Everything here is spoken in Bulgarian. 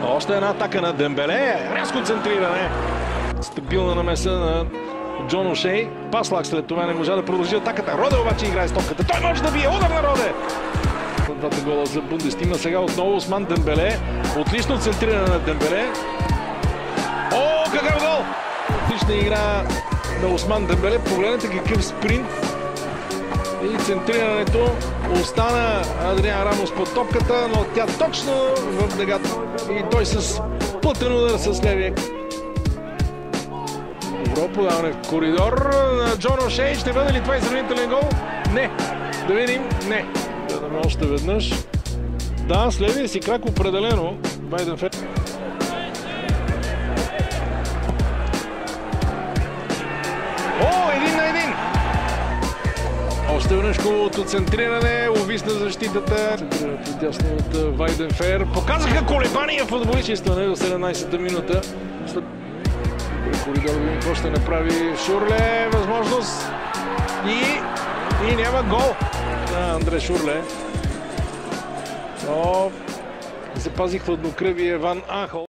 Още една атака на Дембеле. Рязко центриране. Стабилна намеса на Джон Ошей. Паслак след това не можа да продължи атаката. Роде обаче играе с топката. Той може да бие. Удар на Роде. Двата гола за Бундестима. Сега отново Осман Дембеле. Отлично центриране на Дембеле. О, какъв гол! Отлична игра на Осман Дембеле. Погледнете какъв спринт. И центрирането остана Адриан Рамос под топката, но тя точно в дъгата. И той с плътен удар с левия. Добро подаване в коридор на Джон Ошей. Ще бъде ли това изравнителен гол? Не. Да видим. Не. Гледаме още веднъж. Да, с левия си крак определено. Вайденфер. О, 1-1! Още веднъж хубавото центриране, увисна защитата. Центрирането дясно от Вайденфер. Показаха колебания футболичестване до 17-та минута. След коридор да видим какво ще направи Шурле. Възможност и няма гол на Андре Шурле. Но запази хладнокръвие Ван Ахъл.